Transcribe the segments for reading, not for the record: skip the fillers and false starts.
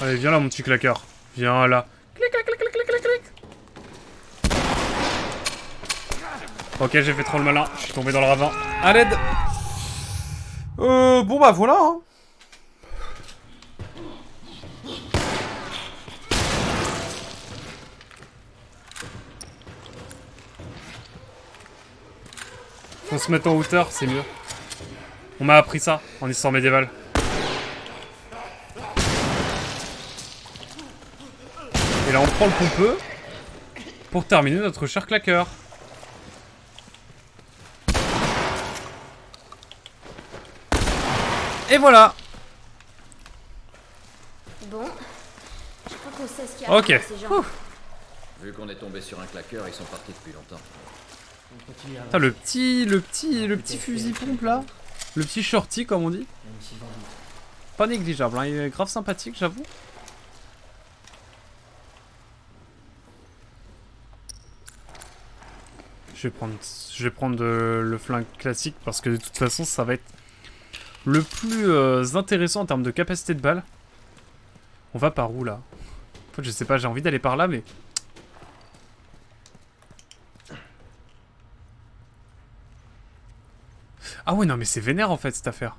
Allez, viens là, mon petit claqueur. Viens là. Clic, clic, clic, clic, clic, clic, clic. Ok, j'ai fait trop le malin. Je suis tombé dans le ravin. À l'aide. Bon bah voilà, hein. Faut se mettre en hauteur, c'est mieux. On m'a appris ça en histoire médiévale. Et là on prend le pompeux pour terminer notre cher claqueur. Et voilà. Bon, je crois qu'on sait ce qu'il y a Ok. à ces gens. Vu qu'on est tombé sur un claqueur, ils sont partis depuis longtemps. Putain, le petit fusil pompe là. Le petit shorty comme on dit. Pas négligeable, hein. Il est grave sympathique, j'avoue. Je vais prendre le flingue classique parce que de toute façon ça va être le plus intéressant en termes de capacité de balle. On va par où là? En fait je sais pas, j'ai envie d'aller par là mais... Ah ouais non mais c'est vénère en fait cette affaire.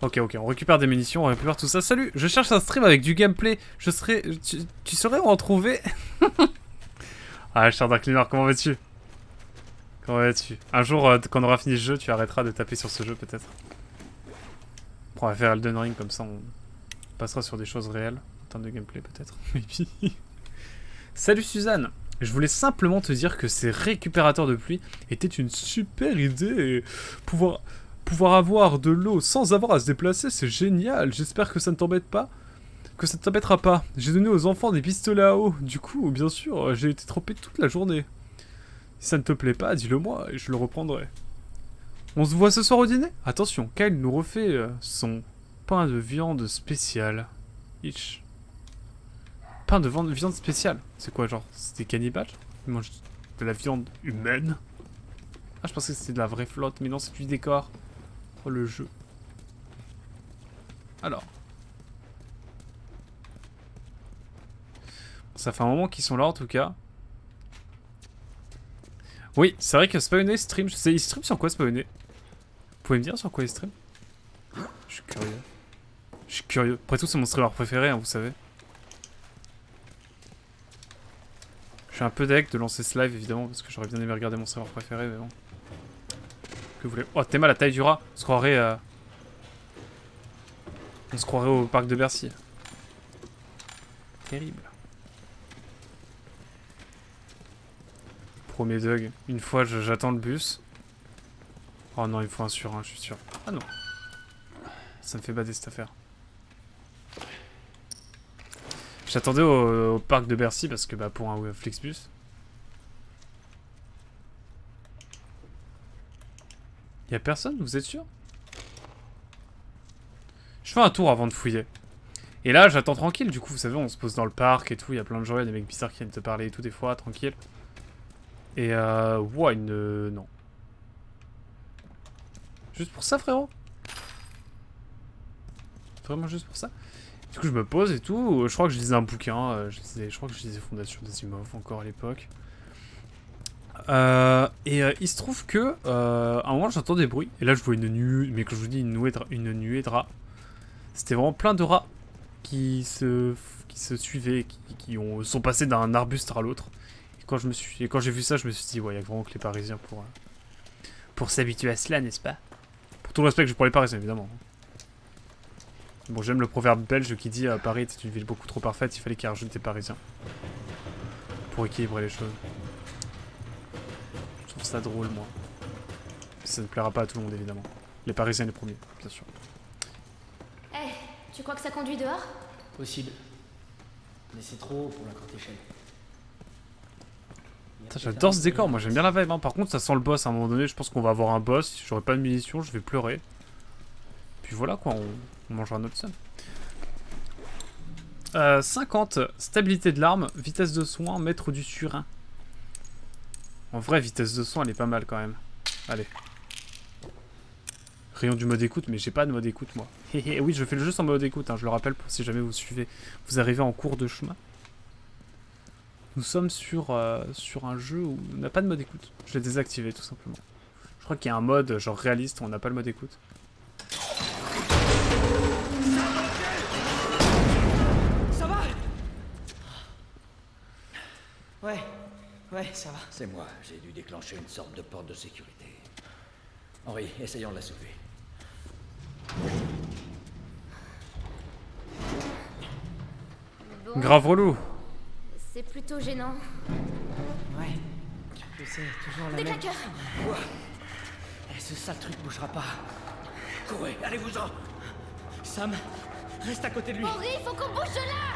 Ok, on récupère des munitions, on récupère tout ça. Salut, je cherche un stream avec du gameplay. Je serais... Tu saurais où en trouver? Ah, cher Dark Cleaner, comment vas-tu? Comment vas-tu? Un jour, quand on aura fini ce jeu, tu arrêteras de taper sur ce jeu, peut-être. On va faire Elden Ring, comme ça on passera sur des choses réelles. En termes de gameplay, peut-être. Salut Suzanne! Je voulais simplement te dire que ces récupérateurs de pluie étaient une super idée. Et pouvoir avoir de l'eau sans avoir à se déplacer, c'est génial. J'espère que ça ne t'embête pas. Que ça ne t'embêtera pas. J'ai donné aux enfants des pistolets à eau. Du coup, bien sûr, j'ai été trempé toute la journée. Si ça ne te plaît pas, dis-le moi et je le reprendrai. On se voit ce soir au dîner? Attention, Kyle nous refait son pain de viande spécial. Itch. Pain de viande spéciale. C'est quoi, genre? C'est des cannibales? Ils mangent de la viande humaine? Ah, je pensais que c'était de la vraie flotte, mais non, c'est du décor. Oh, le jeu. Alors. Ça fait un moment qu'ils sont là, en tout cas. Oui, c'est vrai que Spawné stream. Je sais, il stream sur quoi, Spawné? Vous pouvez me dire sur quoi il stream? Je suis curieux. Je suis curieux. Après tout, c'est mon streamer préféré, hein, vous savez. Je suis un peu deg de lancer ce live, évidemment, parce que j'aurais bien aimé regarder mon streamer préféré, mais bon. Que vous voulez... Oh, Théma, la taille du rat. On se croirait... On se croirait au parc de Bercy. Terrible. Premier Doug. Une fois, j'attends le bus. Oh non, il me faut un sur un, je suis sûr. Ah non. Ça me fait bader cette affaire. J'attendais au parc de Bercy parce que bah pour un Flixbus. Y'a personne, vous êtes sûr? Je fais un tour avant de fouiller. Et là, j'attends tranquille, du coup, vous savez, on se pose dans le parc et tout, il y a plein de gens, il y a des mecs bizarres qui viennent te parler et tout, des fois, tranquille. Et ouais, non. Juste pour ça, frérot? Vraiment juste pour ça? Du coup, je me pose et tout, je crois que je lisais un bouquin, je crois que je lisais Fondation d'Asimov encore à l'époque. Il se trouve que, à un moment, j'entends des bruits, et là, je vois une nuée, mais quand je vous dis une nuée de rats, c'était vraiment plein de rats qui se suivaient, qui sont passés d'un arbuste à l'autre. Et quand j'ai vu ça, je me suis dit, ouais, il y a vraiment que les Parisiens pour s'habituer à cela, n'est-ce pas? Pour tout le respect que j'ai pour les Parisiens, évidemment. Bon, j'aime le proverbe belge qui dit Paris était une ville beaucoup trop parfaite, il fallait qu'il rajoute des Parisiens. Pour équilibrer les choses. Je trouve ça drôle, moi. Ça ne plaira pas à tout le monde, évidemment. Les Parisiens les premiers, bien sûr. Eh, tu crois que ça conduit dehors? Possible. Mais c'est trop pour la courte échelle. J'adore ce décor, moi j'aime bien la vibe. Hein. Par contre, ça sent le boss à un moment donné. Je pense qu'on va avoir un boss. Si j'aurai pas de munitions, je vais pleurer. Puis voilà quoi, on mangera notre somme. 50, stabilité de l'arme, vitesse de soin, maître du surin. En vrai, vitesse de soin, elle est pas mal quand même. Allez. Rayon du mode écoute, mais j'ai pas de mode écoute moi. Oui, je fais le jeu sans mode écoute, hein, je le rappelle pour si jamais vous suivez. Vous arrivez en cours de chemin. Nous sommes sur un jeu où on n'a pas de mode écoute. Je l'ai désactivé tout simplement. Je crois qu'il y a un mode genre réaliste où on n'a pas le mode écoute. Ça va? Ouais, ça va. C'est moi, j'ai dû déclencher une sorte de porte de sécurité. Henri, essayons de la soulever. Bon, Grave relou. c'est plutôt gênant. Ouais. Je sais, toujours la Des même. claqueurs! Eh, ce sale truc bougera pas. Courez, allez-vous-en! Sam, reste à côté de lui. Henri, faut qu'on bouge de là!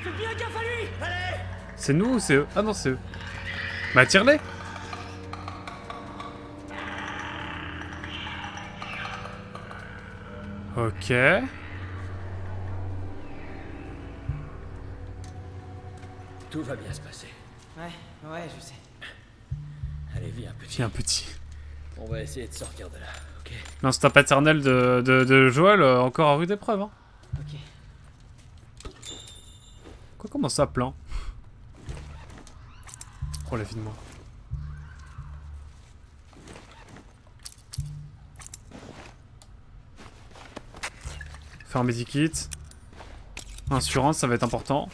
Fais bien gaffe à lui. Allez. C'est nous ou c'est eux? Ah non, c'est eux. Bah tire-les. Ok. Tout va bien se passer. Ouais, je sais. Allez, viens, petit. Tiens, petit. On va essayer de sortir de là, ok? L'instinct paternel de Joël, encore à rude épreuve. Hein. Ok. Quoi, comment ça, plein? Oh la vie de moi. Faire un medikit. Assurance, ça va être important.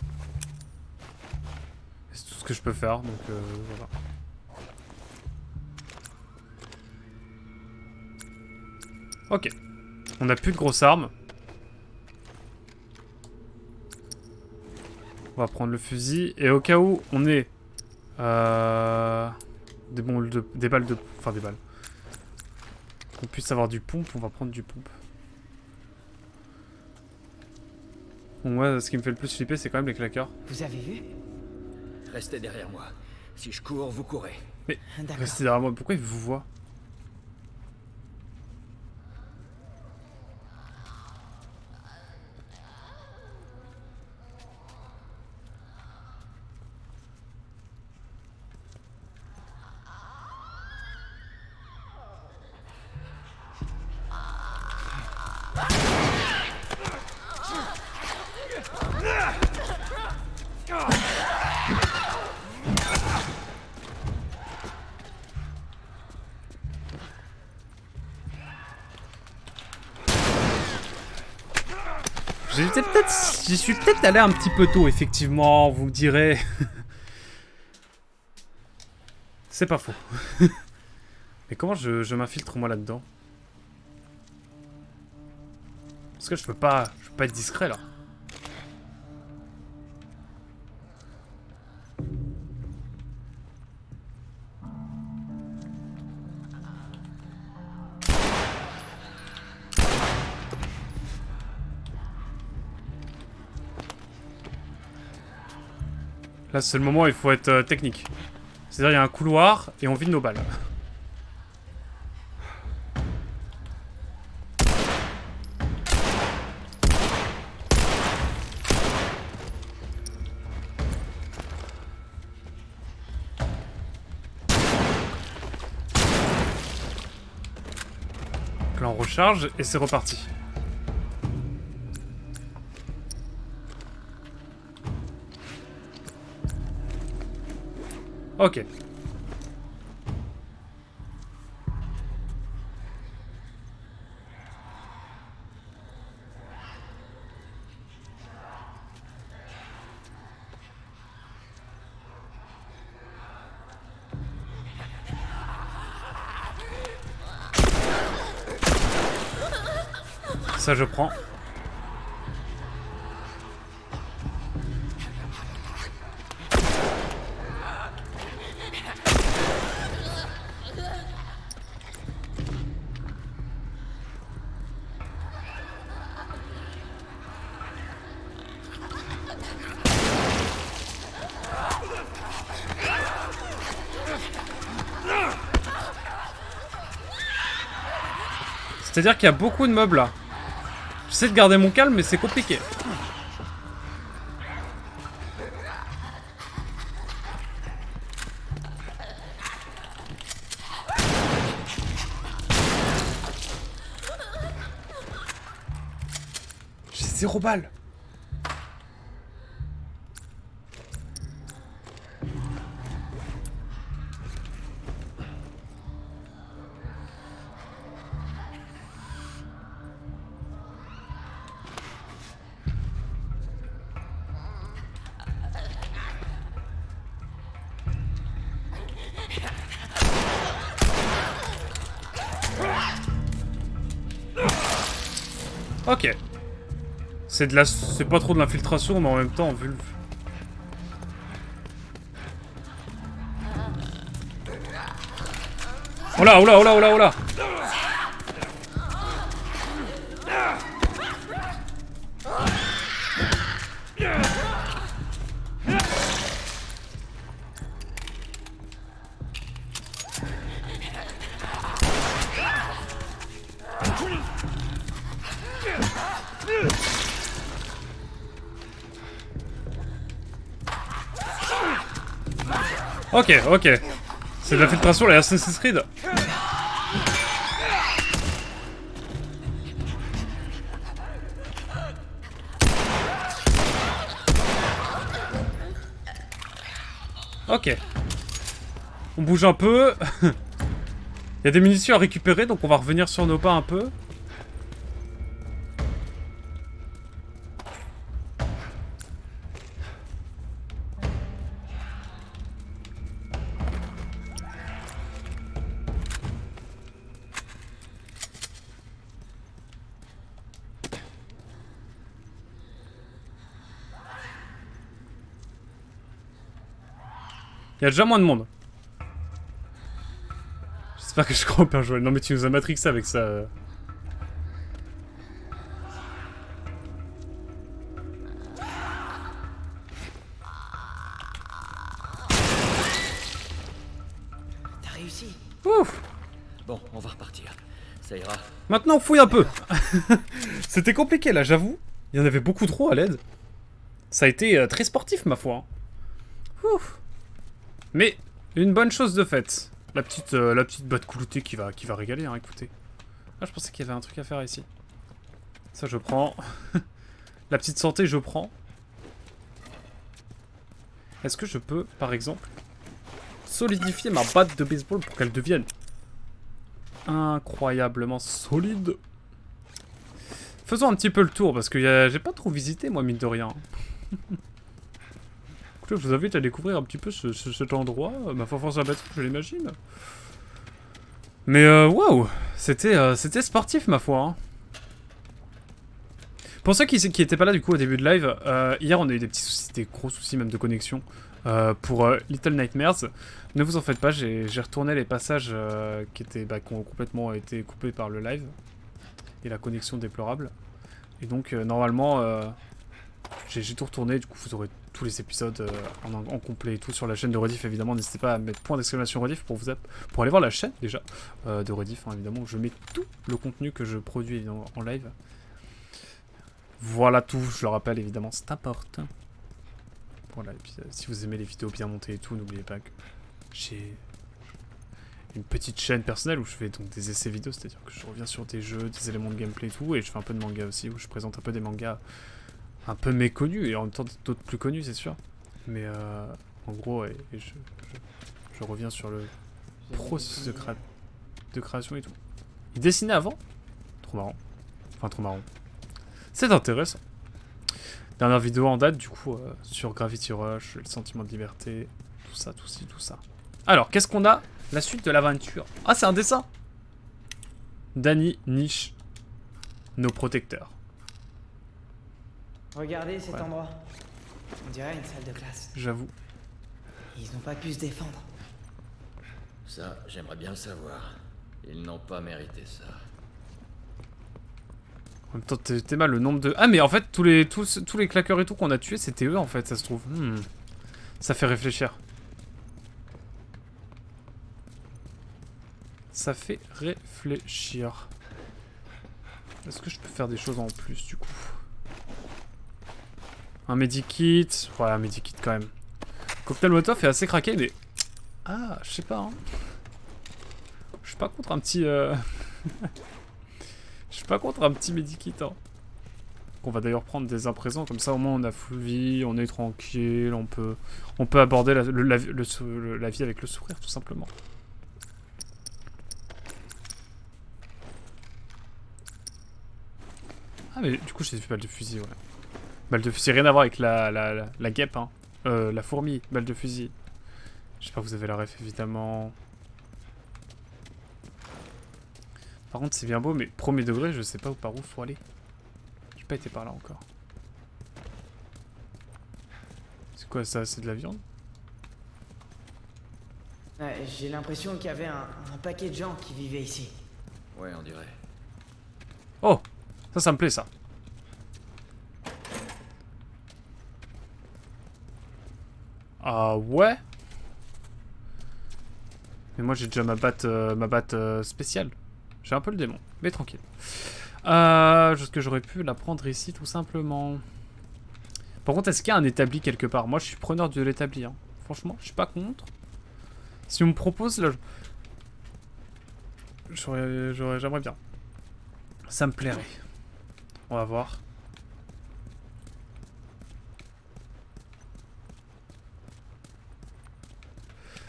C'est tout ce que je peux faire, donc voilà. Ok. On n'a plus de grosses armes. On va prendre le fusil. Et au cas où on est... des balles de... Enfin des balles. Qu'on puisse avoir du pompe, on va prendre du pompe. Bon, moi, ce qui me fait le plus flipper, c'est quand même les claqueurs. Vous avez vu? Restez derrière moi. Si je cours, vous courez. Mais D'accord. restez derrière moi, pourquoi ils vous voient? J'y suis peut-être allé un petit peu tôt, effectivement, vous me direz. C'est pas faux. Mais comment je m'infiltre moi là-dedans? Parce que je peux pas être discret là. Là, c'est le moment où il faut être technique. C'est-à-dire, il y a un couloir et on vide nos balles. Donc là, on recharge et c'est reparti. Ok. Ça, je prends. C'est-à-dire qu'il y a beaucoup de mobs là. J'essaie de garder mon calme, mais c'est compliqué. 0 balles. Ok. C'est pas trop de l'infiltration, mais en même temps, vu le... Oh là, oh là, oh là, oh là, oh là. Ok, ok. C'est de l'infiltration, la Assassin's Creed. Ok. On bouge un peu. Il y a des munitions à récupérer, donc on va revenir sur nos pas un peu. Il y a déjà moins de monde. J'espère que je crois au Père Joël. Non mais tu nous as matrixé avec ça. T'as réussi. Ouf. Bon, on va repartir. Ça ira. Maintenant on fouille un peu. C'était compliqué là, j'avoue. Il y en avait beaucoup trop à l'aide. Ça a été très sportif ma foi. Ouf. Mais une bonne chose de faite. La petite boîte cloutée qui va régaler, hein, écoutez. Ah, je pensais qu'il y avait un truc à faire ici. Ça, je prends. La petite santé, je prends. Est-ce que je peux, par exemple, solidifier ma batte de baseball pour qu'elle devienne incroyablement solide? Faisons un petit peu le tour, parce que j'ai pas trop visité, moi, mine de rien. Je vous invite à découvrir un petit peu cet endroit, ma force sympathique, je l'imagine. Mais waouh, c'était sportif ma foi. Hein. Pour ceux qui étaient pas là du coup au début de live, hier on a eu des petits soucis, des gros soucis même de connexion pour Little Nightmares. Ne vous en faites pas, j'ai retourné les passages qui ont complètement été coupés par le live et la connexion déplorable. Et donc normalement j'ai tout retourné, du coup vous aurez tous les épisodes en complet et tout sur la chaîne de Rediff évidemment. N'hésitez pas à mettre point d'exclamation Rediff pour aller voir la chaîne déjà de Rediff, hein, évidemment. Je mets tout le contenu que je produis évidemment, en live. Voilà tout, je le rappelle évidemment, c'est important. Voilà, et puis si vous aimez les vidéos bien montées et tout, n'oubliez pas que j'ai une petite chaîne personnelle où je fais donc des essais vidéo, c'est-à-dire que je reviens sur des jeux, des éléments de gameplay et tout, et je fais un peu de manga aussi, où je présente un peu des mangas un peu méconnus, et en même temps d'autres plus connus, c'est sûr. Mais en gros, je reviens sur le processus de création et tout. Il dessinait avant? Trop marrant. Enfin, trop marrant. C'est intéressant. Dernière vidéo en date, du coup, sur Gravity Rush, le sentiment de liberté, tout ça, tout ci, tout ça. Alors, qu'est-ce qu'on a? La suite de l'aventure. Ah, c'est un dessin! Danny Niche, nos protecteurs. Regardez cet endroit. On dirait une salle de classe. J'avoue. Ils n'ont pas pu se défendre. Ça, j'aimerais bien le savoir. Ils n'ont pas mérité ça. En même temps, t'es mal le nombre de... Ah, mais en fait, tous les claqueurs et tout qu'on a tués, c'était eux, en fait, ça se trouve. Ça fait réfléchir. Ça fait réfléchir. Est-ce que je peux faire des choses en plus, du coup? Un medikit. Voilà, un medikit quand même. Cocktail Molotov est assez craqué, mais... Ah, je sais pas, hein. Je suis pas contre un petit... Je suis pas contre un petit medikit, hein. qu'on va d'ailleurs prendre dès à présent. Comme ça, au moins, on a full vie, on est tranquille, on peut aborder la vie avec le sourire, tout simplement. Ah, mais du coup, j'ai vu balle de fusil, ouais. Balle de fusil, rien à voir avec la guêpe, hein. La fourmi, balle de fusil. J'espère que vous avez la ref, évidemment. Par contre, c'est bien beau, mais premier degré, je sais pas par où faut aller. J'ai pas été par là encore. C'est quoi ça? C'est de la viande? Ouais, j'ai l'impression qu'il y avait un paquet de gens qui vivaient ici. Ouais, on dirait. Oh! Ça me plaît, ça. Ah ouais? Mais moi, j'ai déjà ma batte spéciale. J'ai un peu le démon, mais tranquille. Est-ce que j'aurais pu la prendre ici, tout simplement? Par contre, est-ce qu'il y a un établi quelque part? Moi, je suis preneur de l'établi, hein. Franchement, je suis pas contre. Si on me propose, là... J'aimerais bien. Ça me plairait. On va voir.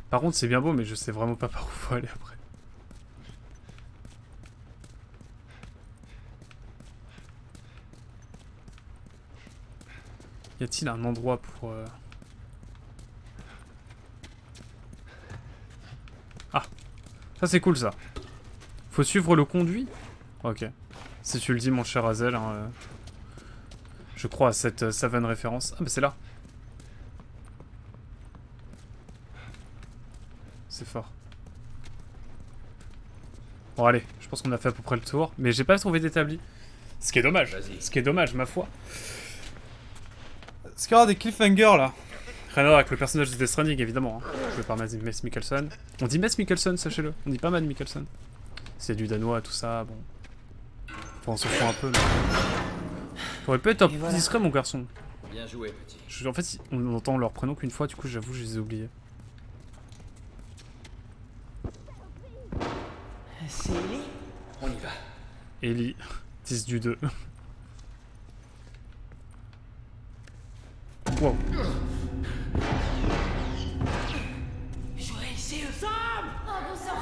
Par contre, c'est bien beau, mais je sais vraiment pas par où faut aller après. Y a-t-il un endroit pour... Ah! Ça, c'est cool, ça. Faut suivre le conduit? Ok. Si tu le dis, mon cher Hazel, hein, je crois à cette savane référence. Ah, mais c'est là. C'est fort. Bon, allez, je pense qu'on a fait à peu près le tour. Mais j'ai pas trouvé d'établi. Ce qui est dommage. Ce qui est dommage, ma foi. Est-ce qu'il y aura des cliffhangers, là? Rien à voir avec le personnage de Death Stranding, évidemment. Hein. Joué par Mads Mikkelsen. On dit Mads Mikkelsen, sachez-le. On dit pas Mads Mikkelsen. C'est du danois, tout ça, bon. Enfin, on s'en fout un peu, mais... J'aurais pu être un peu plus discret, mon garçon. Bien joué, petit. En fait, on entend leur prénom qu'une fois, du coup, j'avoue, je les ai oubliés. C'est Ellie? On y va. Ellie, 10 du 2. Wow. J'aurais essayé eux. Sam! Oh bon sang!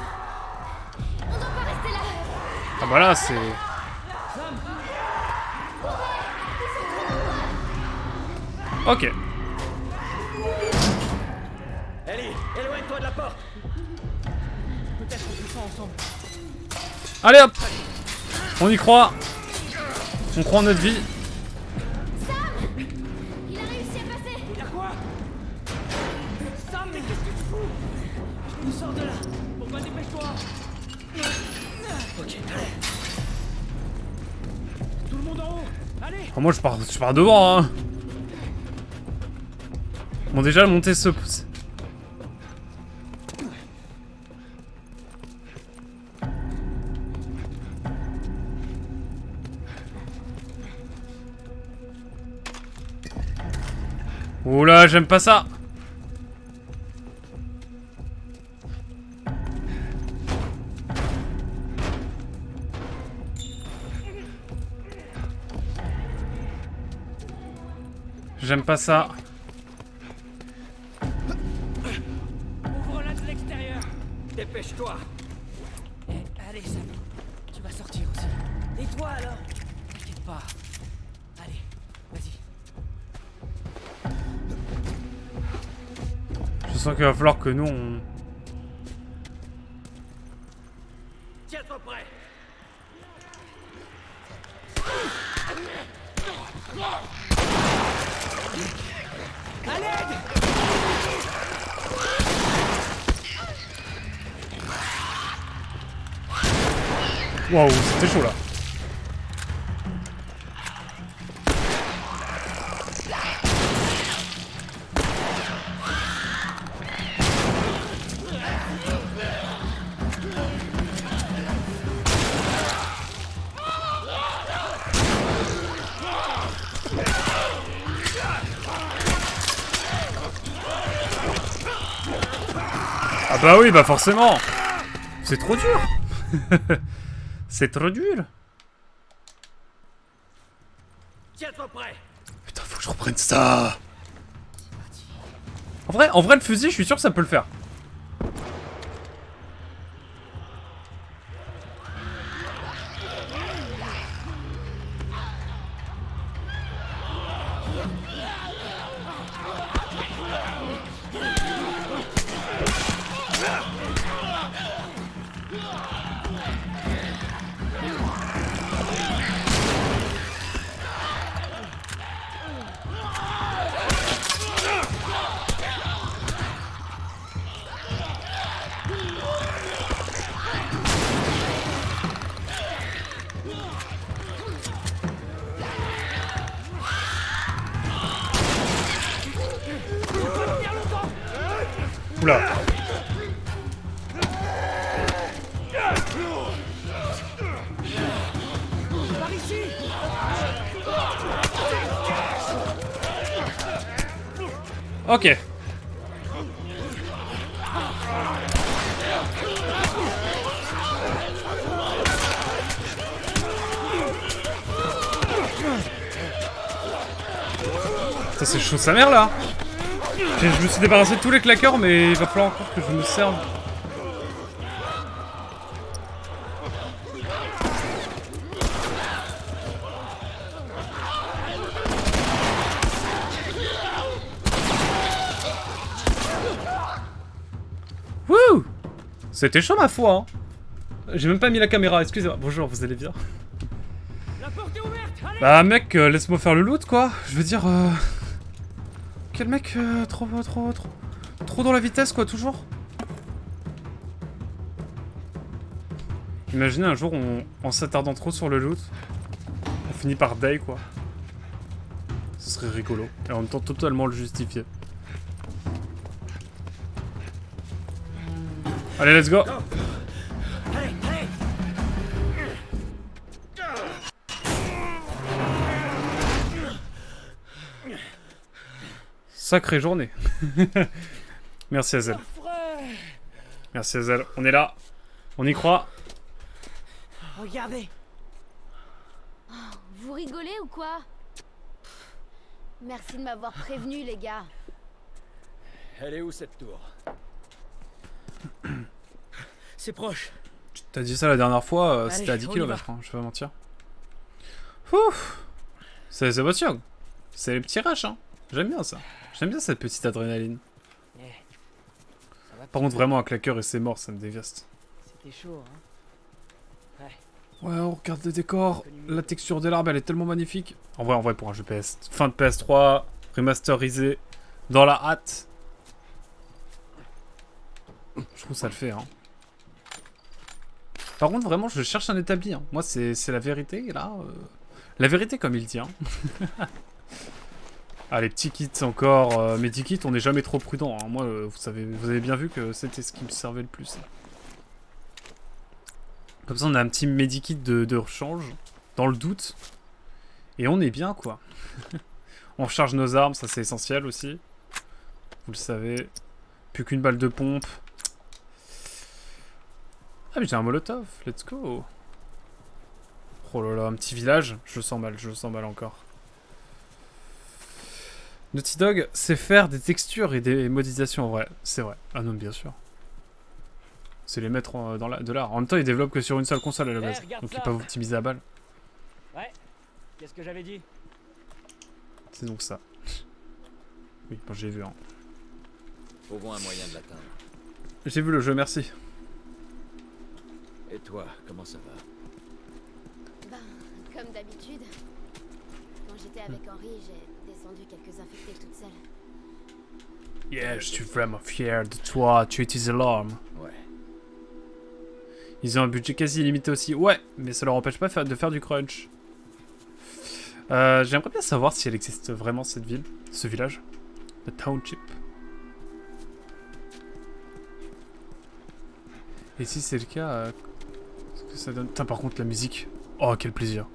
On doit pas rester là! Ah bah là, c'est... Ok. Ellie, éloigne-toi de la porte. Peut-être qu'on peut ça ensemble. Allez hop! On y croit. On croit en notre vie. Il a réussi à passer! Y'a quoi? Sam, mais qu'est-ce que tu fous? Je nous sors de là. Bon bah dépêche-toi. Ok, allez. Tout le monde en haut. Allez. Oh, moi, je pars devant, hein. Bon, déjà, monter ce... Oula, j'aime pas ça. J'aime pas ça. Ouvre-la de l'extérieur. Dépêche-toi. Allez, Sam. Tu vas sortir aussi. Et toi alors? T'inquiète pas. Allez, vas-y. Je sens qu'il va falloir que nous, on... Tiens-toi prêt. À l'aide! Waouh, c'était chaud, là. Ah bah oui, bah forcément. C'est trop dur. C'est trop dur. Tiens-toi prêt. Putain, faut que je reprenne ça. En vrai, le fusil, je suis sûr que ça peut le faire. Oula. Par ici. Ok. Ça c'est chaud sa mère là. Je me suis débarrassé de tous les claqueurs mais il va falloir encore que je me serve. Wouh! C'était chaud ma foi hein. J'ai même pas mis la caméra, excusez-moi. Bonjour, vous allez bien? La porte est ouverte. Allez. Bah mec, laisse-moi faire le loot quoi. Je veux dire... Quel mec trop dans la vitesse quoi, toujours. Imaginez un jour en s'attardant trop sur le loot, on finit par die quoi. Ce serait rigolo. Et en même temps totalement le justifier. Allez, let's go. Allez, allez. Sacrée journée. Merci Azel. Merci Azel. On est là. On y croit. Regardez. Vous rigolez ou quoi? Merci de m'avoir prévenu, les gars. Elle est où cette tour? C'est proche. T'as dit ça la dernière fois, Allez, c'était à 10 on y km, hein, je vais pas mentir. Ouf. C'est émotion. C'est les petits rushs, hein. J'aime bien ça. J'aime bien cette petite adrénaline. Ça va. Par contre, vraiment, un claqueur et c'est mort, ça me dévaste. C'était chaud, hein. Ouais, on regarde le décor. La texture de l'arbre, elle est tellement magnifique. En vrai, pour un jeu PS. Fin de PS3, remasterisé, dans la hâte. Je trouve ça le fait, hein. Par contre, vraiment, je cherche un établi. Hein. Moi, c'est la vérité, là. La vérité, comme il dit. Hein. Ah, les petits kits encore. Medikits, on n'est jamais trop prudent. Hein. Moi, vous avez bien vu que c'était ce qui me servait le plus. Comme ça, on a un petit medikit de rechange, dans le doute. Et on est bien, quoi. On recharge nos armes, ça c'est essentiel aussi. Vous le savez. Plus qu'une balle de pompe. Ah, mais j'ai un molotov, let's go. Oh là là, un petit village. Je sens mal encore. Naughty Dog sait faire des textures et des modélisations en vrai. C'est vrai. Ah non, bien sûr. C'est les mettre de l'art. En même temps, ils développent que sur une seule console à la base. regarde Donc, ils ça. peuvent optimiser à balle. Ouais. Qu'est-ce que j'avais dit? C'est donc ça. Oui, bon, j'ai vu. Hein. Trouvons un moyen de l'atteindre. J'ai vu le jeu, merci. Et toi, comment ça va? Ben, comme d'habitude. Quand j'étais avec Henry, j'ai descendu quelques infectés toute seule. Yeah, je suis vraiment fier de toi. Tu utilises l'arme. Ouais. Ils ont un budget quasi illimité aussi. Ouais, mais ça leur empêche pas de faire du crunch. J'aimerais bien savoir si elle existe vraiment, cette ville. Ce village. Le township. Et si c'est le cas, qu'est-ce que ça donne? Putain, par contre, la musique. Oh, quel plaisir.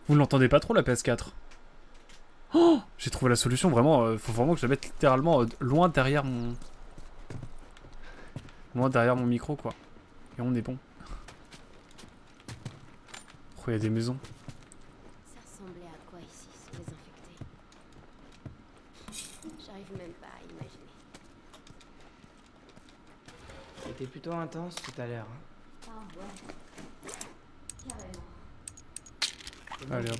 Vous ne l'entendez pas trop, la PS4? Oh, j'ai trouvé la solution, vraiment. Faut vraiment que je la mette littéralement loin derrière mon... Loin derrière mon micro, quoi. Et on est bon. Oh, il y a des maisons. j'arrive même pas à imaginer. C'était plutôt intense tout à l'heure. Hein. Ah ouais. Carrément. Allez hop.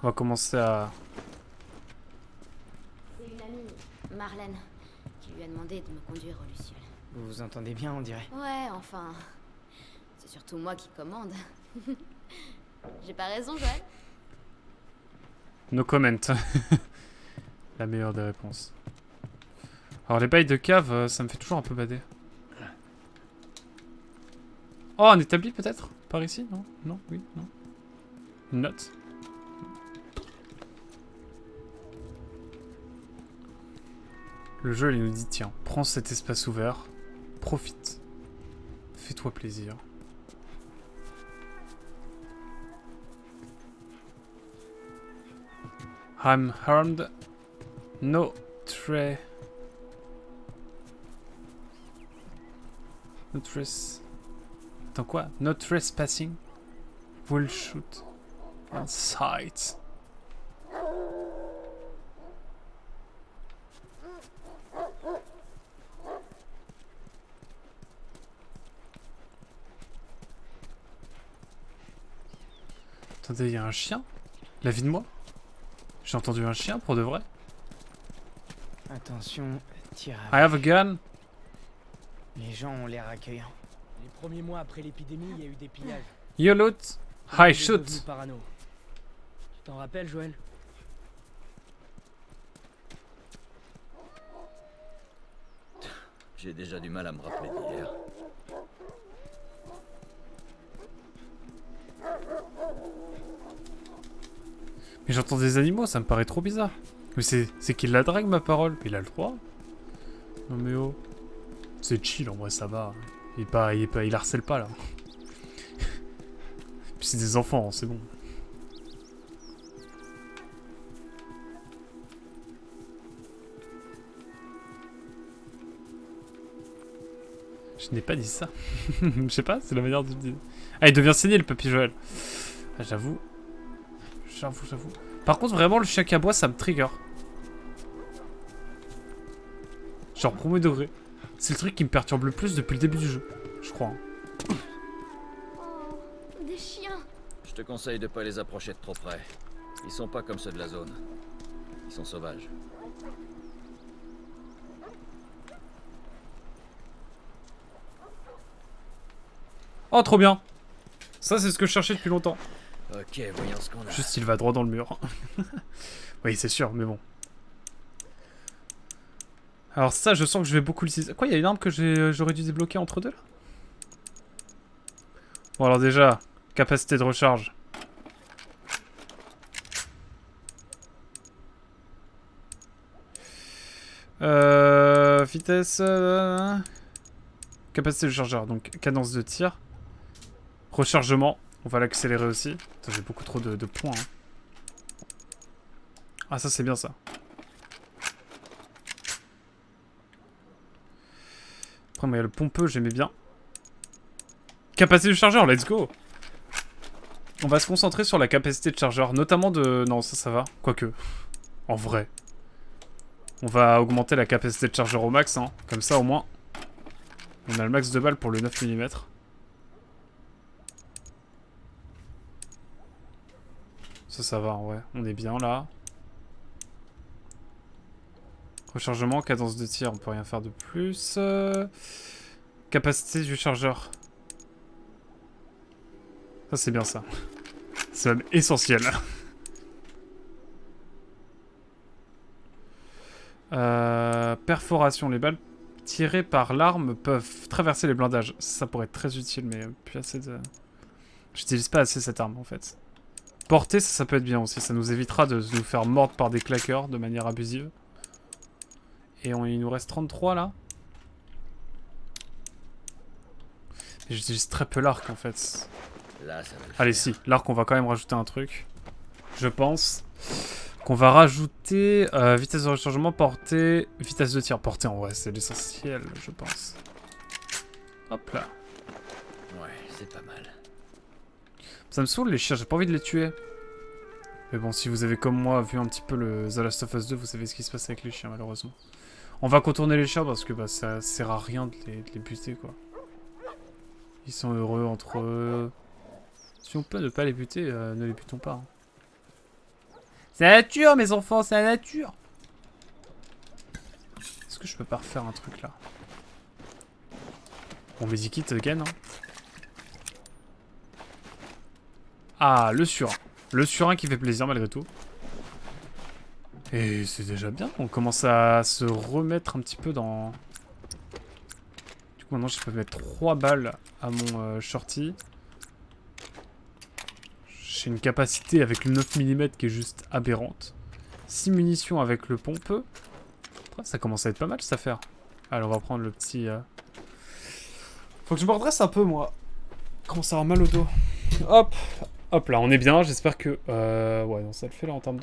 On va commencer à... C'est une amie, Marlène, qui lui a demandé de me conduire au Luciole. Vous vous entendez bien, on dirait. Ouais, enfin... C'est surtout moi qui commande. J'ai pas raison, Joël? No comment. La meilleure des réponses. Alors les bails de cave, ça me fait toujours un peu bader. Oh, un établi peut-être? Par ici? Non? Non? Oui? Non? Une note? Le jeu, il nous dit, tiens, prends cet espace ouvert, profite, fais-toi plaisir. I'm harmed, no tre... No tres... Attends quoi? No trespassing, will shoot on sight. Attendez, il y a un chien? La vie de moi? J'ai entendu un chien pour de vrai? Attention, tire I have a gun. Les gens ont l'air accueillants. Les premiers mois après l'épidémie, il y a eu des pillages. You loot, I On est shoot. devenus parano. Tu t'en rappelles, Joël? J'ai déjà du mal à me rappeler d'hier. Mais j'entends des animaux, ça me paraît trop bizarre. Mais c'est qu'il la drague, ma parole. Il a le droit. Non mais oh. C'est chill, en vrai, ça va. Il harcèle pas, là. Puis c'est des enfants, c'est bon. Je n'ai pas dit ça. Je sais pas, c'est la manière de dire. Ah, il devient saigné, le papy Joël. Ah, j'avoue. J'avoue. Par contre, vraiment, le chien qui aboie, ça me trigger. Genre, premier degré. C'est le truc qui me perturbe le plus depuis le début du jeu. Je crois. Hein. Oh, des chiens. Je te conseille de pas les approcher de trop près. Ils sont pas comme ceux de la zone. Ils sont sauvages. Oh, trop bien. Ça, c'est ce que je cherchais depuis longtemps. Ok, voyons ce qu'on a. Juste, il va droit dans le mur. Oui, c'est sûr, mais bon. Alors ça, je sens que je vais beaucoup l'utiliser. Quoi, il y a une arme que j'aurais dû débloquer entre deux, là? Bon, alors déjà, capacité de recharge. Vitesse... Capacité de chargeur, donc cadence de tir. Rechargement, on va l'accélérer aussi. J'ai beaucoup trop de points. Hein. Ah, ça c'est bien ça. Après, moi, il y a le pompeux, j'aimais bien. Capacité de chargeur, let's go! On va se concentrer sur la capacité de chargeur, notamment de... Non, ça va. Quoique. En vrai. On va augmenter la capacité de chargeur au max, hein. Comme ça, au moins, on a le max de balles pour le 9 mm. Ça va, ouais. On est bien, là. Rechargement, cadence de tir, on peut rien faire de plus. Capacité du chargeur. Ça, c'est bien, ça. C'est même essentiel. Perforation. Les balles tirées par l'arme peuvent traverser les blindages. Ça pourrait être très utile, mais plus assez de... J'utilise pas assez cette arme, en fait. Portée, ça peut être bien aussi. Ça nous évitera de nous faire mordre par des claqueurs de manière abusive. Et il nous reste 33, là. Et j'utilise très peu l'arc, en fait. Là, ça va le Allez, faire. si. L'arc, on va quand même rajouter un truc. Je pense qu'on va rajouter vitesse de rechargement, portée, vitesse de tir. Portée, en vrai, c'est l'essentiel, je pense. Hop là. Ouais, c'est pas mal. Ça me saoule, les chiens. J'ai pas envie de les tuer. Mais bon, si vous avez comme moi vu un petit peu le The Last of Us 2, vous savez ce qui se passe avec les chiens, malheureusement. On va contourner les chiens parce que bah, ça sert à rien de les buter, quoi. Ils sont heureux entre eux. Si on peut ne pas les buter, ne les butons pas. Hein. C'est la nature, mes enfants, c'est la nature. Est-ce que je peux pas refaire un truc là? On medikit again. Hein. Ah, le surin. Le surin qui fait plaisir malgré tout. Et c'est déjà bien. On commence à se remettre un petit peu dans... Du coup, maintenant, je peux mettre 3 balles à mon shorty. J'ai une capacité avec le 9 mm qui est juste aberrante. 6 munitions avec le pompeux. Ça commence à être pas mal cette affaire. Allez, on va prendre le petit... Faut que je me redresse un peu, moi. Commence à avoir mal au dos. Hop. Hop là, on est bien. J'espère que... Ouais, non, ça le fait là en termes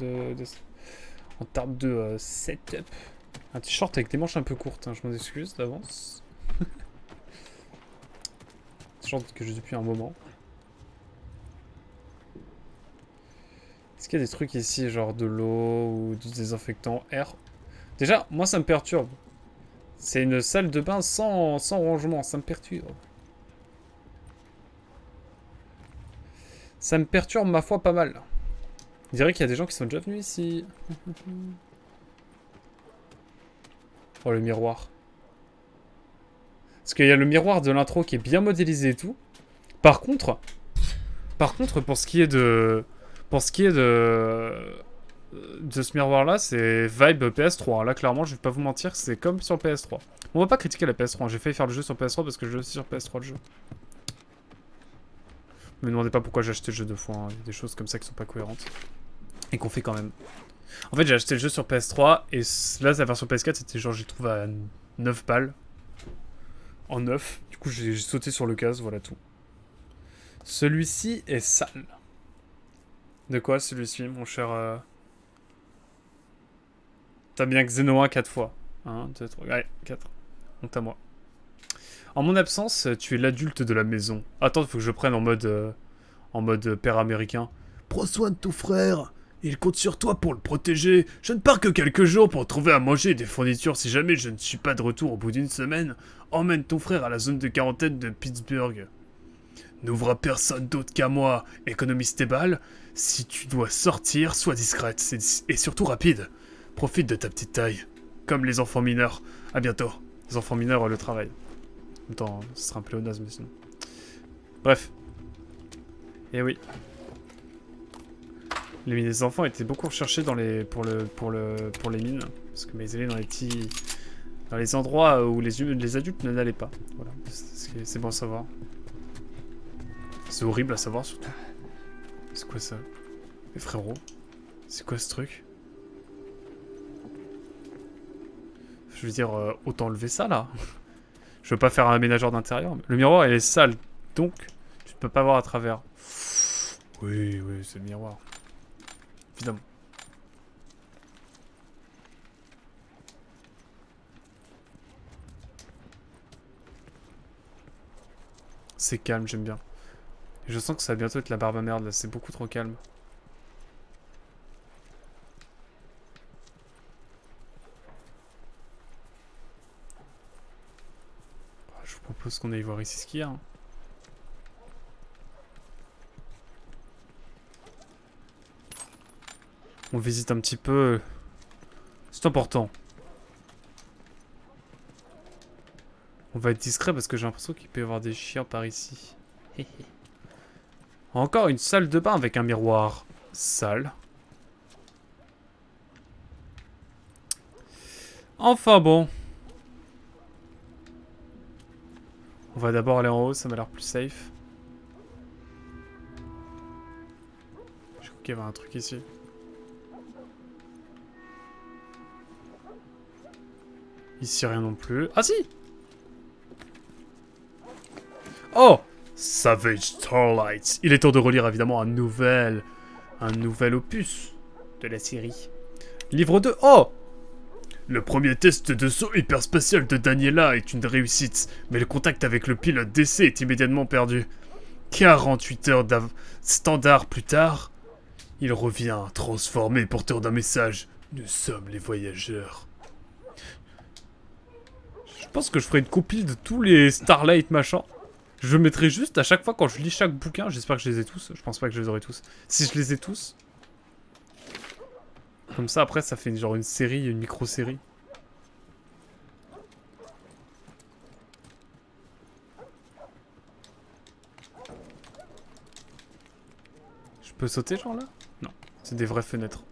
en termes de setup. Un t-shirt avec des manches un peu courtes. Hein, je m'en excuse d'avance. T-shirt que j'ai depuis un moment. Est-ce qu'il y a des trucs ici, genre de l'eau ou du désinfectant air? Déjà, moi ça me perturbe. C'est une salle de bain sans rangement, ça me perturbe. Ça me perturbe ma foi pas mal. On dirait qu'il y a des gens qui sont déjà venus ici. Oh le miroir. Parce qu'il y a le miroir de l'intro qui est bien modélisé et tout. Par contre, pour ce qui est de ce miroir-là, c'est vibe PS3. Là, clairement, je vais pas vous mentir, c'est comme sur PS3. On va pas critiquer la PS3. J'ai failli faire le jeu sur PS3 parce que je joue aussi sur PS3 le jeu. Me demandez pas pourquoi j'ai acheté le jeu 2 fois. Hein. Il y a des choses comme ça qui sont pas cohérentes. Et qu'on fait quand même. En fait, j'ai acheté le jeu sur PS3 et là, la version PS4, c'était genre, j'y trouve à 9 balles. En 9. Du coup, j'ai sauté sur le gaz, voilà tout. Celui-ci est sale. De quoi celui-ci, mon cher T'as bien Xeno 4 fois. 1, 2, 3, ouais, 4. Honte à moi. En mon absence, tu es l'adulte de la maison. Attends, il faut que je prenne en mode père américain. Prends soin de ton frère. Il compte sur toi pour le protéger. Je ne pars que quelques jours pour trouver à manger et des fournitures si jamais je ne suis pas de retour au bout d'une semaine. Emmène ton frère à la zone de quarantaine de Pittsburgh. N'ouvre à personne d'autre qu'à moi. Économise tes balles. Si tu dois sortir, sois discrète et surtout rapide. Profite de ta petite taille. Comme les enfants mineurs. À bientôt. Les enfants mineurs, le travail. En même temps, ce sera un pléonasme, mais sinon. Bref. Eh oui. Les enfants étaient beaucoup recherchés pour les mines. Parce que mes élèves dans les endroits où les adultes n'allaient pas. Voilà. C'est bon à savoir. C'est horrible à savoir surtout. C'est quoi ça? Mais frérot, c'est quoi ce truc? Je veux dire, autant lever ça là. Je veux pas faire un aménageur d'intérieur. Le miroir il est sale, donc tu ne peux pas voir à travers. Oui, c'est le miroir. Évidemment. C'est calme, j'aime bien. Et je sens que ça va bientôt être la barbe à merde là, c'est beaucoup trop calme. Je vous propose qu'on aille voir ici ce qu'il y a. Hein. On visite un petit peu. C'est important. On va être discret parce que j'ai l'impression qu'il peut y avoir des chiens par ici. Encore une salle de bain avec un miroir sale. Enfin bon. On va d'abord aller en haut, ça m'a l'air plus safe. Je crois qu'il y avait un truc ici. Ici rien non plus. Ah si! Oh! Savage Starlight. Il est temps de relire évidemment un nouvel opus de la série. Livre 2. Oh! Le premier test de saut hyperspatial de Daniela est une réussite, mais le contact avec le pilote d'essai est immédiatement perdu. 48 heures standard plus tard, Il revient, transformé, porteur d'un message. Nous sommes les voyageurs. Je pense que je ferai une compile de tous les Starlight machin. Je mettrai juste à chaque fois quand je lis chaque bouquin, j'espère que je les ai tous. Je pense pas que je les aurai tous. Si je les ai tous. Comme ça après ça fait genre une série, une micro-série. Je peux sauter genre là? Non, c'est des vraies fenêtres.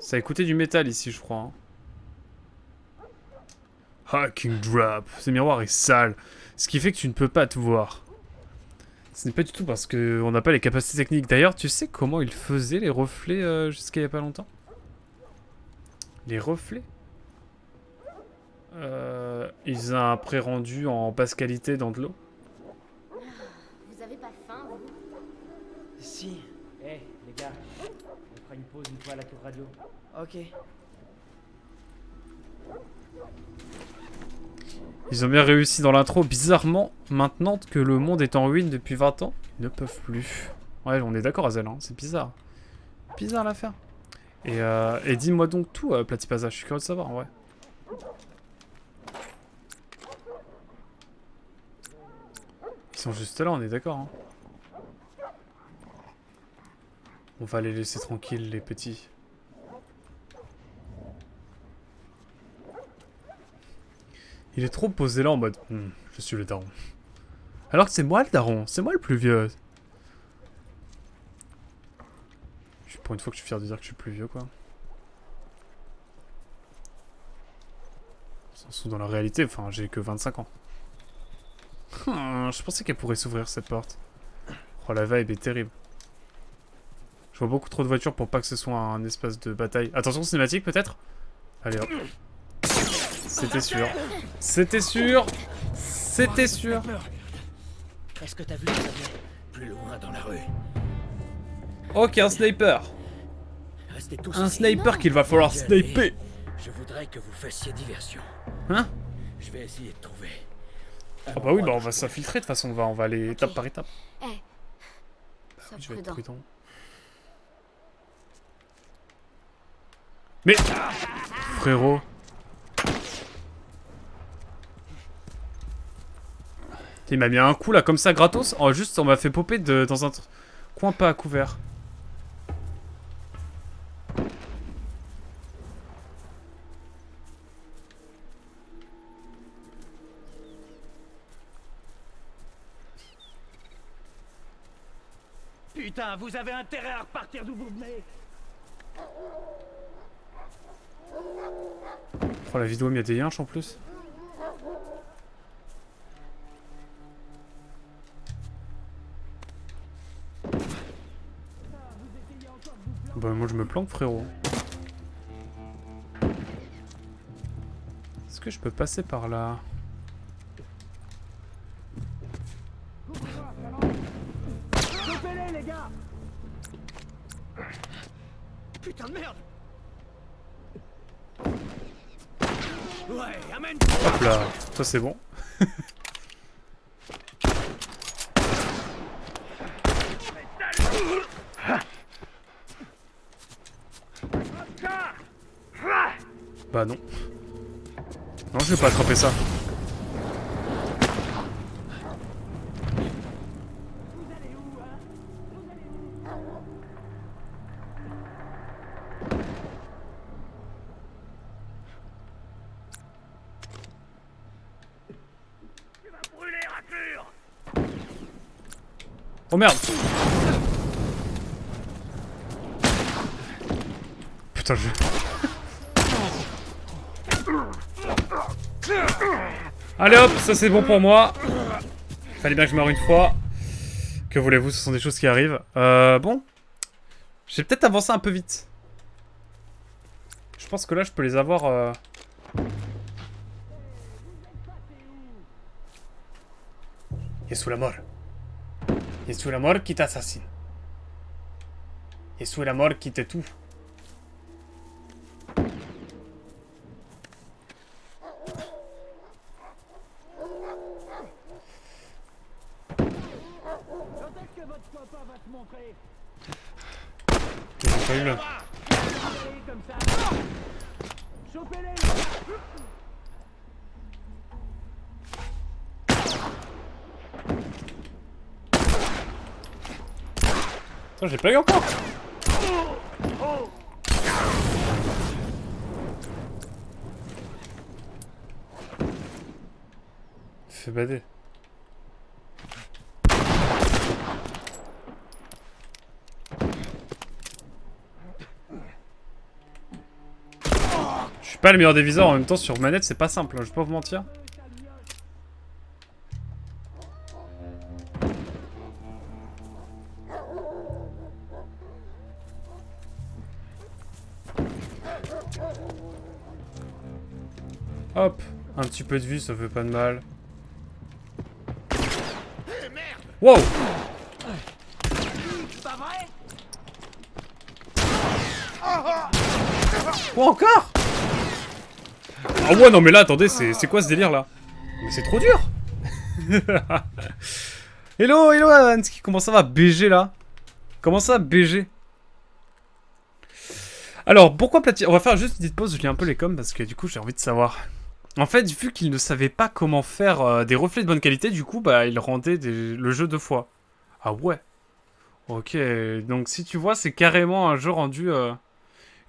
Ça a écouté du métal ici je crois. Hein. Hacking Drop. Ce miroir est sale. Ce qui fait que tu ne peux pas te voir. Ce n'est pas du tout parce qu'on n'a pas les capacités techniques. D'ailleurs, tu sais comment ils faisaient les reflets jusqu'à il n'y a pas longtemps? Les reflets ils faisaient un pré-rendu en basse qualité dans de l'eau. Vous avez pas faim, vous? Si. Eh, les gars, on fera une pause une fois à la tour radio. Ok. Ils ont bien réussi dans l'intro. Bizarrement, maintenant que le monde est en ruine depuis 20 ans, ils ne peuvent plus. Ouais, on est d'accord, Azel, hein. C'est bizarre. Bizarre l'affaire. Et dis-moi donc tout, Platypasa. Je suis curieux de savoir, en vrai. Ils sont juste là, on est d'accord. Hein. On va les laisser tranquilles, les petits. Il est trop posé là en mode je suis le daron. Alors que c'est moi le daron, c'est moi le plus vieux. Pour une fois que je suis fier de dire que je suis plus vieux quoi. Sans dans la réalité, enfin j'ai que 25 ans. Je pensais qu'elle pourrait s'ouvrir cette porte. Oh la vibe est terrible. Je vois beaucoup trop de voitures pour pas que ce soit un espace de bataille. Attention cinématique peut-être. Allez hop. C'était sûr. C'était sûr. C'était sûr. Est-ce que t'as vu les avions plus loin dans la rue? Ok, un sniper. Restez tous Un ici. sniper qu'il va falloir sniper. Je voudrais que vous fassiez diversion. Hein? Je vais essayer de trouver. Ah bah oui, bah on va s'infiltrer de toute façon, on va aller étape par étape. Eh, Bah sois oui, je vais être prudent. prudent. Mais frérot. Il m'a mis un coup là comme ça gratos. Oh, juste on m'a fait popper dans un coin pas à couvert. Putain, vous avez intérêt à repartir d'où vous venez. Oh la vidéo il y a des yinches en plus. Bah moi je me planque frérot. Est-ce que je peux passer par là? Chopez-les, les gars. Putain de merde. Ouais, amène. Hop là, ça c'est bon. Bah non. Non, je vais pas attraper ça. Oh merde! Putain, je... Allez hop, ça c'est bon pour moi. Fallait bien que je meure une fois. Que voulez-vous, ce sont des choses qui arrivent. Bon. J'ai peut-être avancé un peu vite. Je pense que là je peux les avoir... Yesu la mort. Yesu la mort qui t'assassine. Yesu la mort qui te tue. est-ce que votre copain va se montrer? J'ai pas eu là. Allez, comme ça. Chopez-les, les gars. Attends, j'ai pas eu encore. Fais bader. Je suis pas le meilleur des viseurs, en même temps sur manette c'est pas simple, hein, je vais pas vous mentir. Hop, un petit peu de vue, ça fait pas de mal. Wow! Pas vrai? Quoi encore? Ah ouais, non mais là, attendez, c'est quoi ce délire là? Mais c'est trop dur. Hello, hello Hansky, comment ça va BG là? Comment ça BG? Alors, pourquoi platine? On va faire juste une petite pause, je lis un peu les coms parce que du coup j'ai envie de savoir. En fait, vu qu'il ne savait pas comment faire des reflets de bonne qualité, du coup, bah, il rendait le jeu 2 fois. Ah ouais. Ok, donc si tu vois, c'est carrément un jeu rendu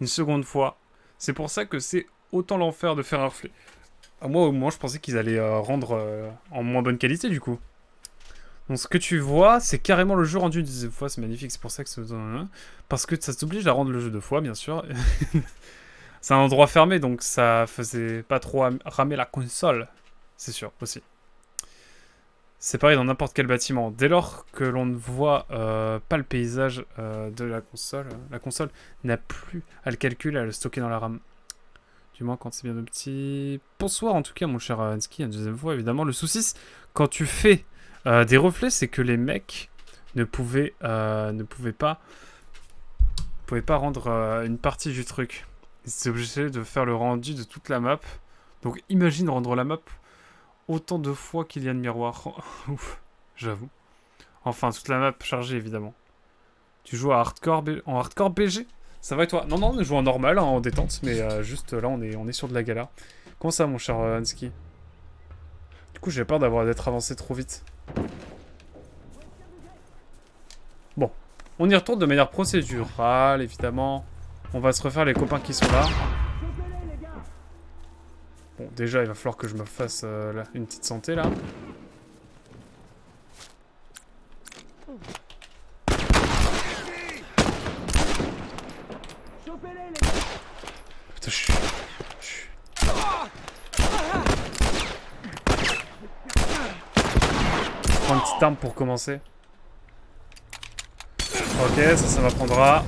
une seconde fois. C'est pour ça que c'est autant l'enfer de faire un reflet. Ah, moi, au moins, je pensais qu'ils allaient rendre en moins bonne qualité, du coup. Donc, ce que tu vois, c'est carrément le jeu rendu une deuxième fois. C'est magnifique, c'est pour ça que ça... Parce que ça t'oblige à rendre le jeu 2 fois, bien sûr. C'est un endroit fermé, donc ça faisait pas trop ramer la console. C'est sûr, aussi. C'est pareil dans n'importe quel bâtiment. Dès lors que l'on ne voit pas le paysage de la console n'a plus à le calculer, à le stocker dans la RAM. Du moins quand c'est bien petit. Bonsoir en tout cas mon cher Hansky, une deuxième fois évidemment. Le souci, quand tu fais des reflets, c'est que les mecs ne pouvaient pas rendre une partie du truc. Ils étaient obligés de faire le rendu de toute la map. Donc imagine rendre la map autant de fois qu'il y a de miroirs. Ouf, j'avoue. Enfin, toute la map chargée, évidemment. Tu joues à en hardcore BG? Ça va et toi? Non, non, on joue en normal, hein, en détente, mais juste là, on est sur de la galère. Comment ça, mon cher Hansky? Du coup, j'ai peur d'être avancé trop vite. Bon, on y retourne de manière procédurale, évidemment. On va se refaire les copains qui sont là. Bon, déjà, il va falloir que je me fasse là, une petite santé, là. Putain, je prends une petite arme pour commencer. Ok, ça m'apprendra.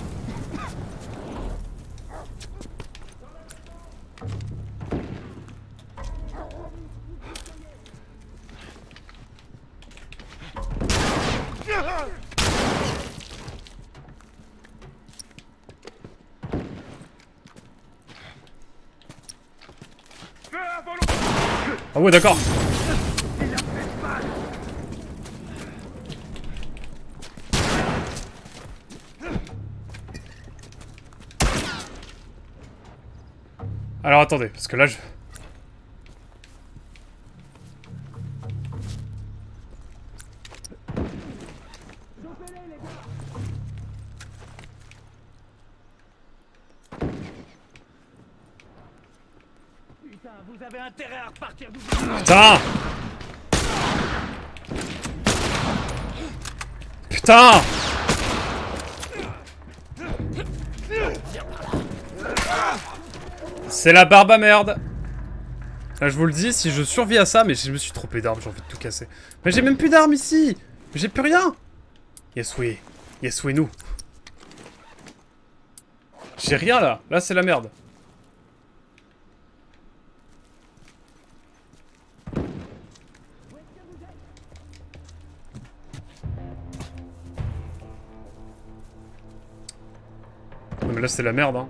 Ah ouais, d'accord. Alors attendez, parce que là je... Putain, vous avez intérêt à repartir d'où... Putain! Putain! C'est la barbe à merde! Là, je vous le dis, si je survis à ça, mais je me suis trompé d'armes, j'ai envie de tout casser. Mais j'ai même plus d'armes ici! J'ai plus rien! Yes, oui. Yes, oui, nous. J'ai rien là. Là, c'est la merde. Non, mais là, c'est la merde, hein.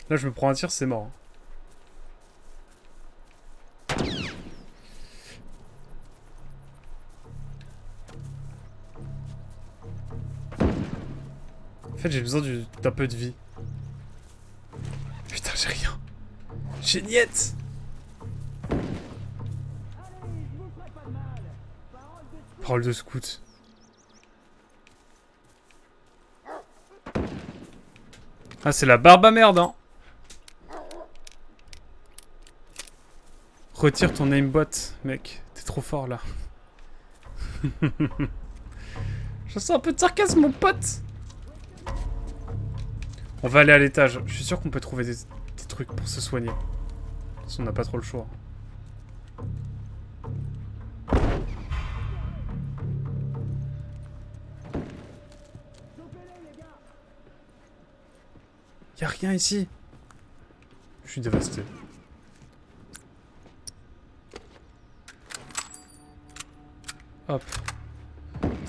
Là, je me prends un tir, c'est mort. En fait, j'ai besoin d'un peu de vie. Putain, j'ai rien. J'ai niette. Parole de scout. Ah, c'est la barbe à merde, hein. Retire ton aimbot, mec. T'es trop fort, là. Je sens un peu de sarcasme, mon pote. On va aller à l'étage. Je suis sûr qu'on peut trouver des trucs pour se soigner. De toute façon, on n'a pas trop le choix. Y'a rien ici. Je suis dévasté. Hop.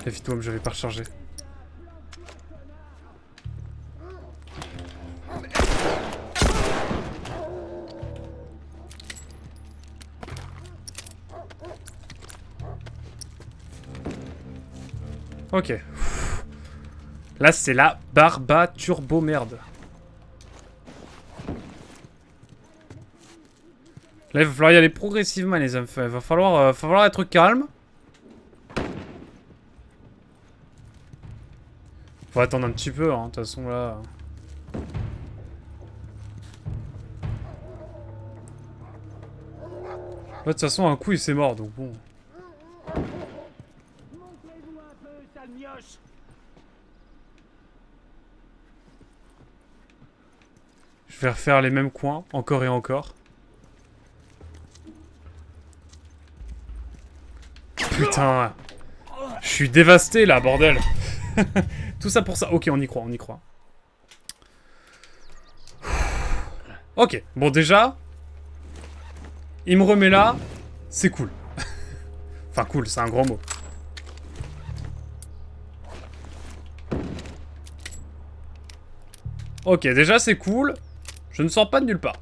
Évite-toi, mais j'avais pas rechargé. Ok. Là, c'est la barba turbo merde. Là, il va falloir y aller progressivement, les enfants. Il va falloir être calme. Faut attendre un petit peu, hein. De toute façon, là... Ouais, de toute façon, un coup, il s'est mort, donc bon. Je vais refaire les mêmes coins, encore et encore. Putain. Je suis dévasté, là, bordel. Tout ça pour ça. Ok, on y croit, on y croit. Ok, bon, déjà... Il me remet là, c'est cool. Enfin, cool, c'est un grand mot. Ok, déjà, c'est cool. Je ne sors pas de nulle part.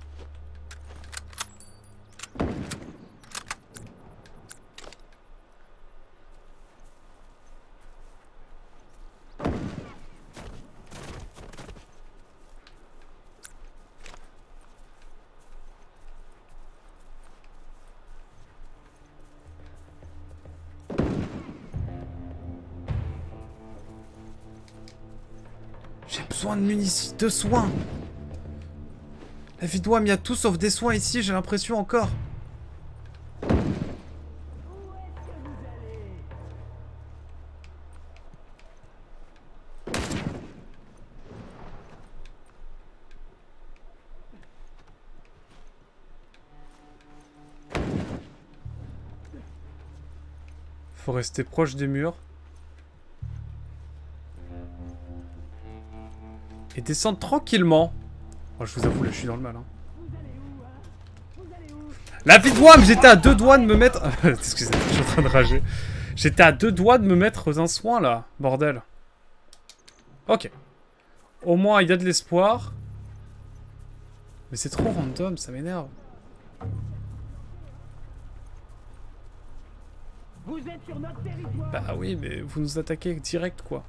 J'ai besoin de munitions, de soins. La vidéo, il y a tout sauf des soins ici, j'ai l'impression encore. Faut rester proche des murs. Et descendre tranquillement. Oh, je vous avoue, là, je suis dans le mal. Hein. La vie de Wam, j'étais à 2 doigts de me mettre... Excusez-moi, je suis en train de rager. J'étais à 2 doigts de me mettre un soin, là. Bordel. Ok. Au moins, il y a de l'espoir. Mais c'est trop random, ça m'énerve. Vous êtes sur notre territoire. Bah oui, mais vous nous attaquez direct, quoi.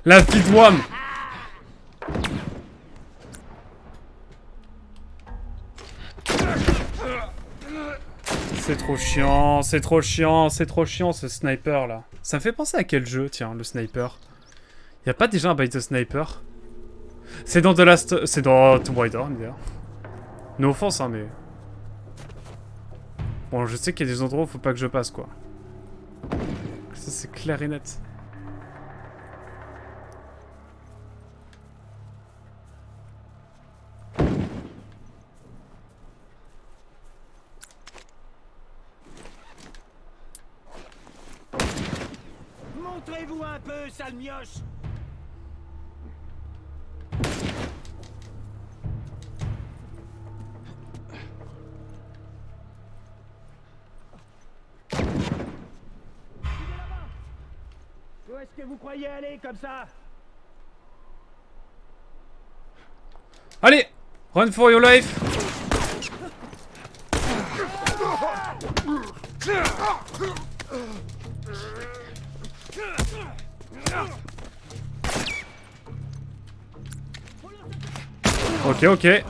La vie de Wam. C'est trop chiant, c'est trop chiant, c'est trop chiant ce sniper là. Ça me fait penser à quel jeu, tiens, le sniper. Y a pas déjà un By the Sniper? C'est dans The Last... C'est dans Tomb Raider, d'ailleurs. No offense, hein, mais... Bon, je sais qu'il y a des endroits où faut pas que je passe, quoi. Ça, c'est clair et net. Montrez-vous un peu, sale mioche. Où est-ce que vous croyez aller comme ça? Allez, run for your life. Ok, ok.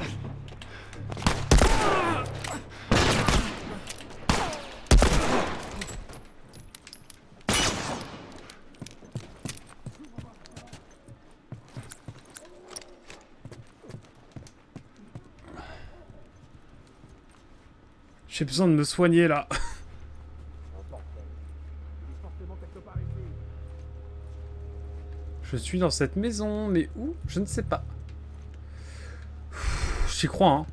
J'ai besoin de me soigner là. Je suis dans cette maison, mais où? Je ne sais pas. J'y crois, hein.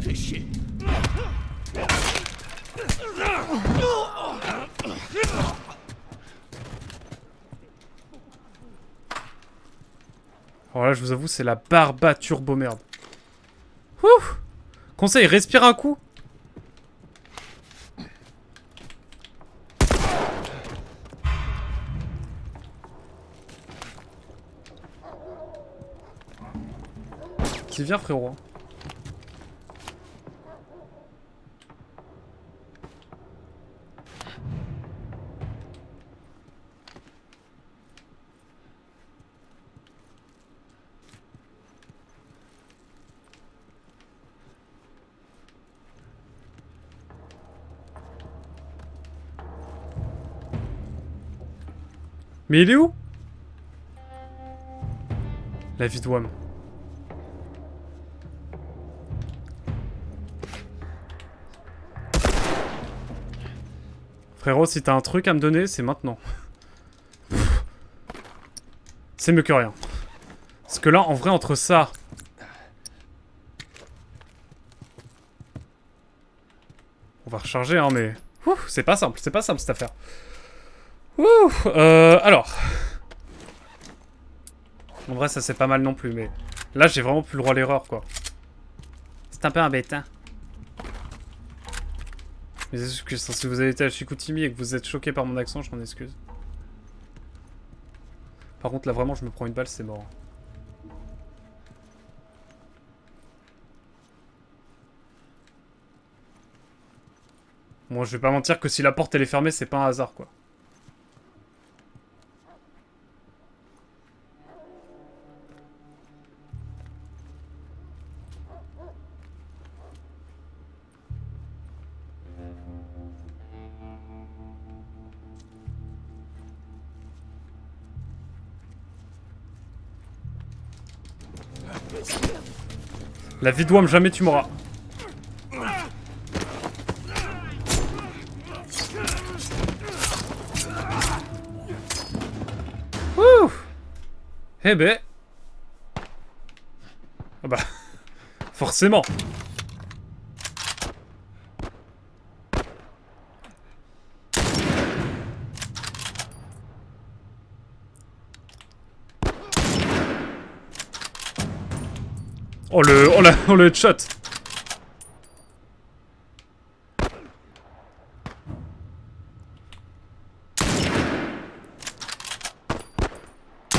Fais chier. Alors là, je vous avoue, c'est la barba turbo merde. Ouh! Conseil, respire un coup. T'y viens, frérot. Mais il est où? La vie de Wam. Frérot, si t'as un truc à me donner, c'est maintenant. C'est mieux que rien. Parce que là, en vrai, entre ça... On va recharger, hein, mais... C'est pas simple cette affaire. Alors... En vrai, ça c'est pas mal non plus, mais... Là, j'ai vraiment plus le droit à l'erreur, quoi. C'est un peu embêtant. Mais si vous avez été à Chicoutimi et que vous êtes choqué par mon accent, je m'en excuse. Par contre, là, vraiment, je me prends une balle, c'est mort. Moi, je vais pas mentir que si la porte, elle est fermée, c'est pas un hasard, quoi. La vie de Wam, jamais tu m'auras. Ouh. Eh ben. Ah bah. Forcément. Oh le headshot.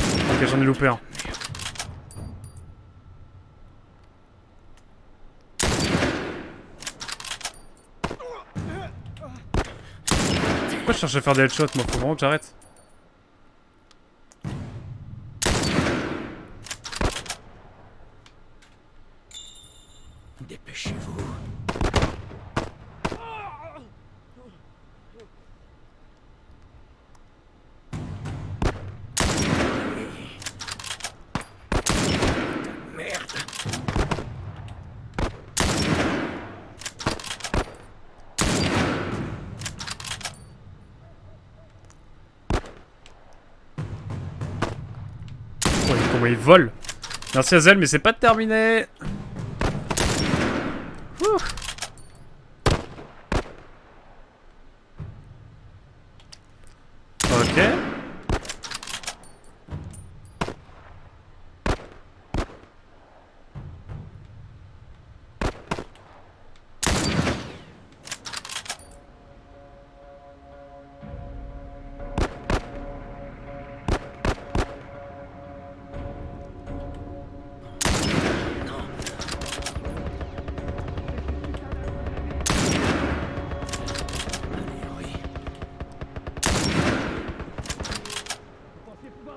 Ok, j'en ai loupé un. Pourquoi je cherche à faire des headshots, moi? Faut vraiment que j'arrête. Dépêchez-vous. Merde. Oh, comment il vole. Merci Azel, mais c'est pas terminé. Ouh. Ok.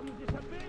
nous échapper.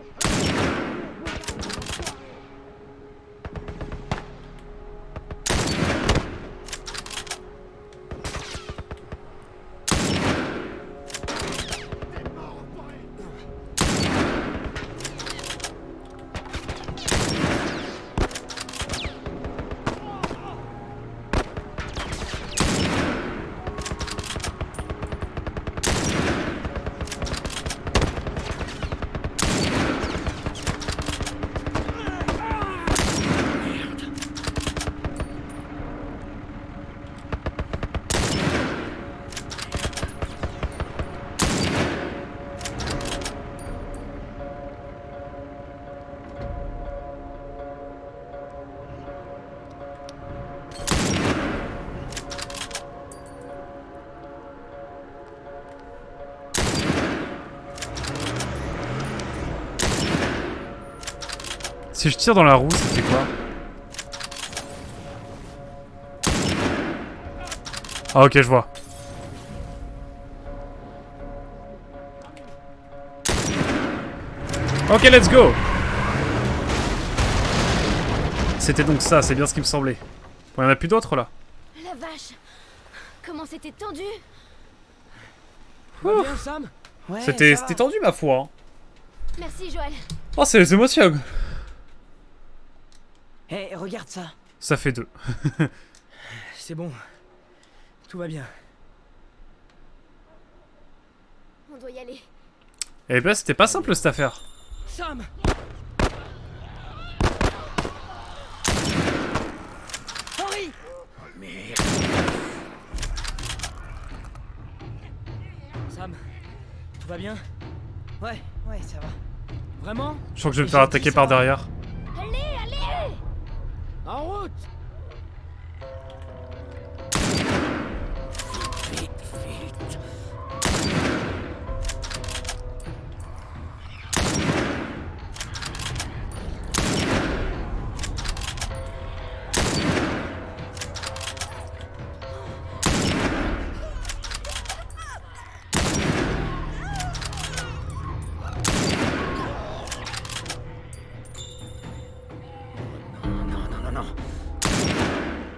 Si je tire dans la roue, ça fait quoi? Ah ok, je vois. Ok, let's go. C'était donc ça, c'est bien ce qui me semblait. Bon, y'en a plus d'autres là. La vache. Comment c'était tendu. Tout va bien, Sam? Ouais, C'était ça va. tendu ma foi. Hein. Merci Joël. Oh, c'est les émotions. Hé, regarde ça. Ça fait 2. C'est bon. Tout va bien. On doit y aller. Eh ben, c'était pas simple cette affaire. Sam! Henri! Sam, tout va bien? Ouais, ça va. Vraiment? Je crois que je vais me faire attaquer par derrière. Allez, allez. En route! Vite, vite!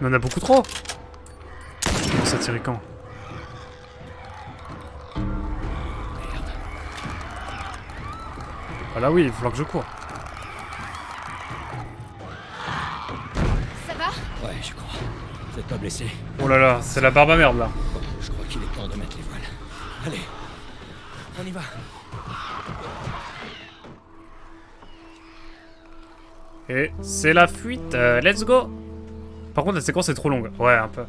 Il y en a beaucoup trop. Je commence à tirer quand? Ah là oui, il va falloir que je cours. Ça va? Ouais, je crois. Vous êtes pas blessé? Oh là là, c'est la barbe à merde là. Je crois qu'il est temps de mettre les voiles. Allez. On y va. Et c'est la fuite, let's go. Par contre la séquence est trop longue. Ouais, un peu.